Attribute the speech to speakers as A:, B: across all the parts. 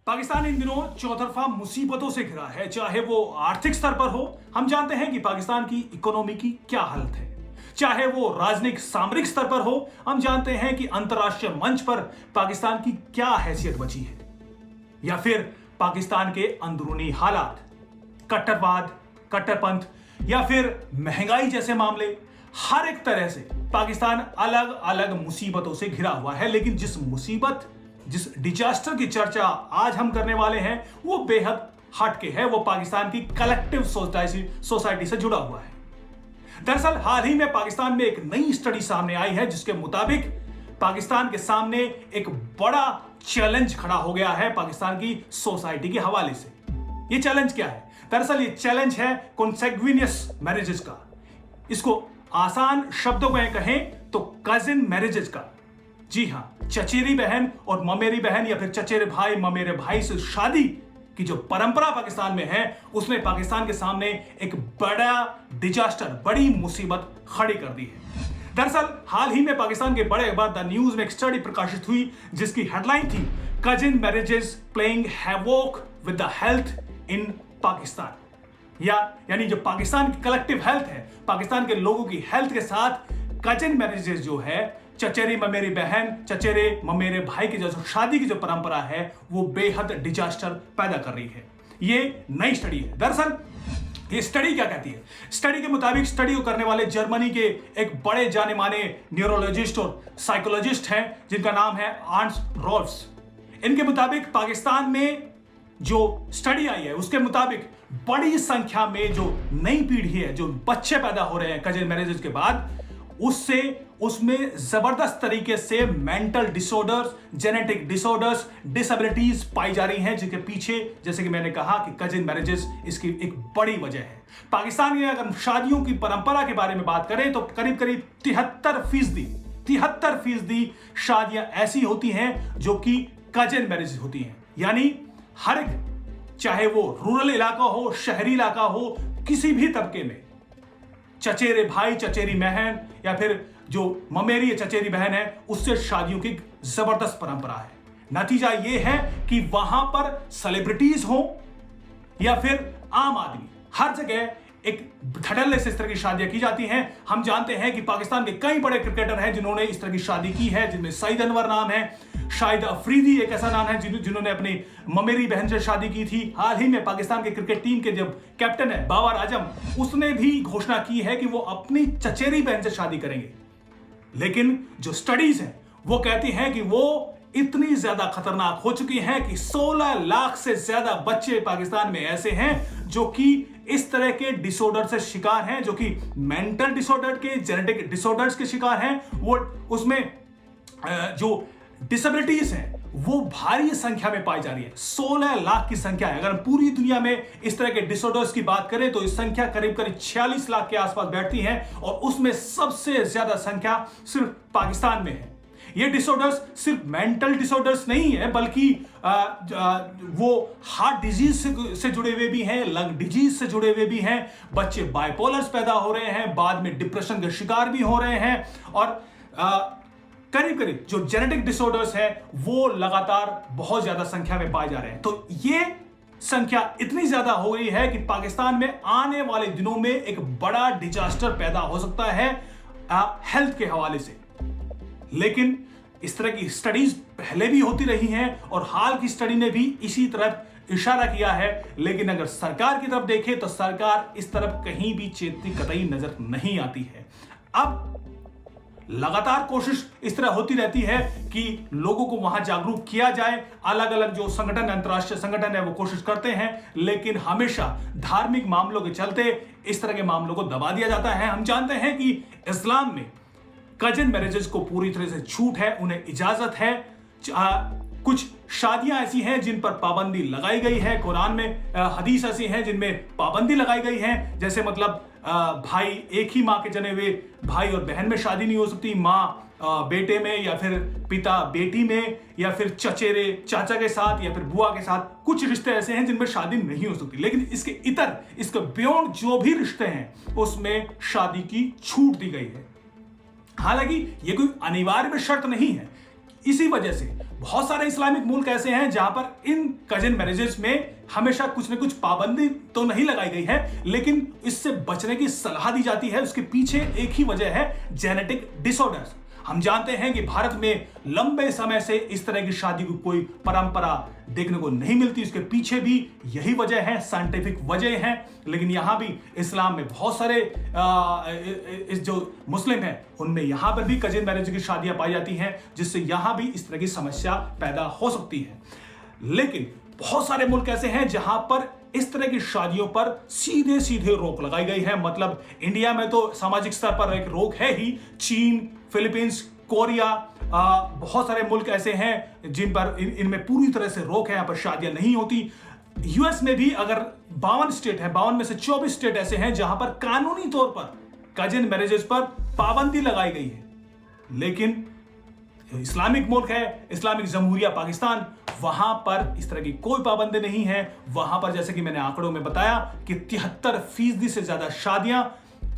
A: पाकिस्तान इन दिनों चौतरफा मुसीबतों से घिरा है, चाहे वो आर्थिक स्तर पर हो। हम जानते हैं कि पाकिस्तान की इकोनॉमी की क्या हालत है, चाहे वो राजनीतिक सामरिक स्तर पर हो। हम जानते हैं कि अंतर्राष्ट्रीय मंच पर पाकिस्तान की क्या हैसियत बची है, या फिर पाकिस्तान के अंदरूनी हालात, कट्टरवाद, कट्टरपंथ या फिर महंगाई जैसे मामले। हर एक तरह से पाकिस्तान अलग अलग मुसीबतों से घिरा हुआ है। लेकिन जिस डिजास्टर की चर्चा आज हम करने वाले हैं वो बेहद हटके है। वो पाकिस्तान की कलेक्टिव सोसाइटी से जुड़ा हुआ है। दरअसल हाल ही में पाकिस्तान में एक नई स्टडी सामने आई है, जिसके मुताबिक पाकिस्तान के सामने एक बड़ा चैलेंज खड़ा हो गया है पाकिस्तान की सोसाइटी के हवाले से। ये चैलेंज क्या है? दरअसल ये चैलेंज है कॉन्सेग्विनियस मैरिजेस का। इसको आसान शब्दों में कहें तो कजिन मैरिजेस का। जी हां, चचेरी बहन और ममेरी बहन या फिर चचेरे भाई ममेरे भाई से शादी की जो परंपरा पाकिस्तान में है, उसने पाकिस्तान के सामने एक बड़ा डिजास्टर, बड़ी मुसीबत खड़ी कर दी है। दरअसल हाल ही में पाकिस्तान के बड़े अखबार द न्यूज में एक स्टडी प्रकाशित हुई, जिसकी हेडलाइन थी cousin marriages playing havoc with the health in Pakistan. यानी जो पाकिस्तान की कलेक्टिव हेल्थ है, पाकिस्तान के लोगों की हेल्थ के साथ कजिन मैरिजेस जो है, चचेरी ममेरी बहन, चचेरे ममेरे भाई की जो शादी की जो परंपरा है, वो बेहद डिजास्टर पैदा कर रही है। ये नई स्टडी है। दरअसल ये स्टडी क्या कहती है? स्टडी के मुताबिक स्टडी को करने वाले जर्मनी के एक बड़े जाने माने न्यूरोलॉजिस्ट और साइकोलॉजिस्ट हैं, जिनका नाम है आंस रोल्फ्स। इनके मुताबिक पाकिस्तान में जो स्टडी आई है, उसके मुताबिक बड़ी संख्या में जो नई पीढ़ी है, जो बच्चे पैदा हो रहे हैं कजिन मैरिजेस के बाद, उसमें जबरदस्त तरीके से mental disorders, genetic disorders, disabilities पाई जा रही हैं, जिनके पीछे, जैसे कि मैंने कहा, कि कजिन मैरिजेस इसकी एक बड़ी वजह है। पाकिस्तान में अगर शादियों की परंपरा के बारे में बात करें तो करीब करीब 73% शादियां ऐसी होती हैं जो कि कजिन मैरिजेस होती हैं। यानी हर एक, चाहे वो रूरल इलाका हो, शहरी इलाका हो, किसी भी तबके में चचेरे भाई, चचेरी बहन या फिर जो ममेरी या चचेरी बहन है, उससे शादियों की जबरदस्त परंपरा है। नतीजा यह है कि वहां पर सेलिब्रिटीज हो या फिर आम आदमी, हर जगह एक धड़ल्ले से इस तरह की शादियां की जाती हैं। हम जानते हैं कि पाकिस्तान के कई बड़े क्रिकेटर हैं जिन्होंने इस तरह की शादी की है, जिनमें सईद अनवर नाम है, शाहिद अफरीदी एक ऐसा नाम है जिन्होंने अपनी ममेरी बहन से शादी की थी। हाल ही में पाकिस्तान के क्रिकेट टीम के जब कैप्टन है बाबर आजम, उसने भी घोषणा की है कि वो अपनी चचेरी बहन से शादी करेंगे। लेकिन जो स्टडीज हैं वो कहती हैं कि वो इतनी ज्यादा खतरनाक हो चुकी हैं कि 16 लाख से ज्यादा बच्चे पाकिस्तान में ऐसे हैं जो कि इस तरह के डिसऑर्डर से शिकार हैं, जो कि मेंटल डिसऑर्डर के, जेनेटिक डिसऑर्डर्स के शिकार हैं। वो उसमें जो डिसेबिलिटीज हैं वो भारी संख्या में पाई जा रही है। 16 लाख की संख्या है। अगर हम पूरी दुनिया में इस तरह के डिसऑर्डर्स की बात करें तो इस संख्या करीब करीब 46 लाख के आसपास बैठती है, और उसमें सबसे ज्यादा संख्या सिर्फ पाकिस्तान में है। ये डिसऑर्डर्स सिर्फ मेंटल डिसऑर्डर्स नहीं है, बल्कि वो हार्ट डिजीज से जुड़े हुए भी हैं, लंग डिजीज से जुड़े हुए भी हैं। बच्चे बाइपोलर्स पैदा हो रहे हैं, बाद में डिप्रेशन के शिकार भी हो रहे हैं, और करीब करीब जो जेनेटिक डिसऑर्डर्स है वो लगातार बहुत ज्यादा संख्या में पाए जा रहे हैं। तो ये संख्या इतनी ज्यादा हो गई है कि पाकिस्तान में आने वाले दिनों में एक बड़ा डिजास्टर पैदा हो सकता है हेल्थ के हवाले से। लेकिन इस तरह की स्टडीज पहले भी होती रही हैं और हाल की स्टडी ने भी इसी तरफ इशारा किया है। लेकिन अगर सरकार की तरफ देखें तो सरकार इस तरफ कहीं भी चेतती कतई नजर नहीं आती है। अब लगातार कोशिश इस तरह होती रहती है कि लोगों को वहां जागरूक किया जाए। अलग अलग जो संगठन, अंतर्राष्ट्रीय संगठन है, वो कोशिश करते हैं, लेकिन हमेशा धार्मिक मामलों के चलते इस तरह के मामलों को दबा दिया जाता है। हम जानते हैं कि इस्लाम में कजिन मैरिजेस को पूरी तरह से छूट है, उन्हें इजाजत है। कुछ शादियां ऐसी हैं जिन पर पाबंदी लगाई गई है। कुरान में हदीस ऐसी हैं जिनमें पाबंदी लगाई गई है, जैसे मतलब भाई, एक ही मां के जने हुए भाई और बहन में शादी नहीं हो सकती, मां बेटे में, या फिर पिता बेटी में, या फिर चचेरे चाचा के साथ, या फिर बुआ के साथ। कुछ रिश्ते ऐसे हैं जिनमें शादी नहीं हो सकती। लेकिन इसके बियॉन्ड जो भी रिश्ते हैं उसमें शादी की छूट दी गई है। हालांकि यह कोई अनिवार्य शर्त नहीं है। इसी वजह से बहुत सारे इस्लामिक मुल्क ऐसे हैं जहां पर इन कजिन मैरिजेस में हमेशा कुछ न कुछ पाबंदी तो नहीं लगाई गई है, लेकिन इससे बचने की सलाह दी जाती है। उसके पीछे एक ही वजह है, जेनेटिक डिसऑर्डर्स। हम जानते हैं कि भारत में लंबे समय से इस तरह की शादी की कोई परंपरा देखने को नहीं मिलती। उसके पीछे भी यही वजह है, साइंटिफिक वजह है। लेकिन यहां भी इस्लाम में बहुत सारे इस जो मुस्लिम हैं उनमें यहां पर भी कजिन मैरिज की शादियां पाई जाती हैं, जिससे यहां भी इस तरह की समस्या पैदा हो सकती है। लेकिन बहुत सारे मुल्क ऐसे हैं जहां पर इस तरह की शादियों पर सीधे सीधे रोक लगाई गई है। मतलब इंडिया में तो सामाजिक स्तर पर एक रोक है ही। चीन, फिलीपींस, कोरिया, बहुत सारे मुल्क ऐसे हैं जिन पर इनमें पूरी तरह से रोक है, यहां पर शादियां नहीं होती। यूएस में भी अगर 52 स्टेट है, 52 में से 24 स्टेट ऐसे हैं जहां पर कानूनी तौर पर कजिन मैरिजेस पर पाबंदी लगाई गई है। लेकिन इस्लामिक मुल्क है, इस्लामिक जमहूरिया पाकिस्तान, वहां पर इस तरह की कोई पाबंदी नहीं है। वहां पर जैसे कि मैंने आंकड़ों में बताया कि 73% से ज्यादा शादियां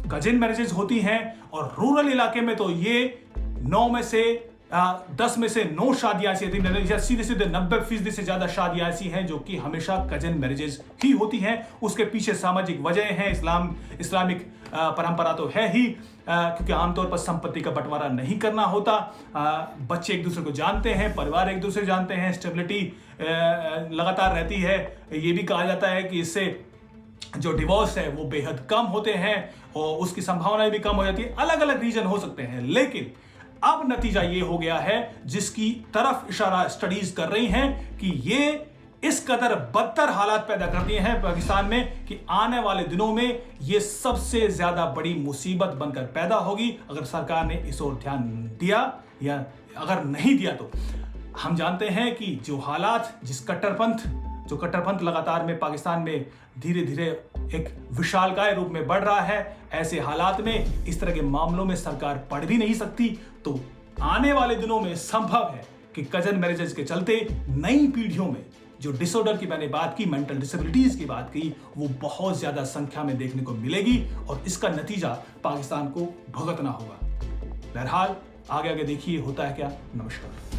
A: कजिन मैरिजेस होती हैं, और रूरल इलाके में तो ये 9 में से 10 में से 9 शादियां ऐसी होती, सीधे सीधे 90% से ज्यादा शादियां ऐसी हैं जो कि हमेशा कजिन मैरिजेस ही होती हैं। उसके पीछे सामाजिक वजह है, इस्लामिक परंपरा तो है ही, क्योंकि आमतौर पर संपत्ति का बंटवारा नहीं करना होता। बच्चे एक दूसरे को जानते हैं, परिवार एक दूसरे जानते हैं, स्टेबिलिटी लगातार रहती है। ये भी कहा जाता है कि इससे जो डिवोर्स है वो बेहद कम होते हैं और उसकी संभावनाएं भी कम हो जाती है। अलग अलग रीजन हो सकते हैं, लेकिन अब नतीजा ये हो गया है जिसकी तरफ इशारा स्टडीज कर रही हैं कि ये इस कदर बदतर हालात पैदा कर दिए हैं पाकिस्तान में कि आने वाले दिनों में ये सबसे ज्यादा बड़ी मुसीबत बनकर पैदा होगी अगर सरकार ने इस ओर ध्यान दिया, या अगर नहीं दिया तो। हम जानते हैं कि जो हालात, जो कट्टरपंथ लगातार में पाकिस्तान में धीरे धीरे एक विशालकाय रूप में बढ़ रहा है, ऐसे हालात में इस तरह के मामलों में सरकार पढ़ भी नहीं सकती। तो आने वाले दिनों में संभव है कि कजिन मैरिजेस के चलते नई पीढ़ियों में जो डिसऑर्डर की मैंने बात की, मेंटल डिसेबिलिटीज की बात की, वो बहुत ज्यादा संख्या में देखने को मिलेगी और इसका नतीजा पाकिस्तान को भुगतना होगा। बहरहाल आगे देखिए होता है क्या। नमस्कार।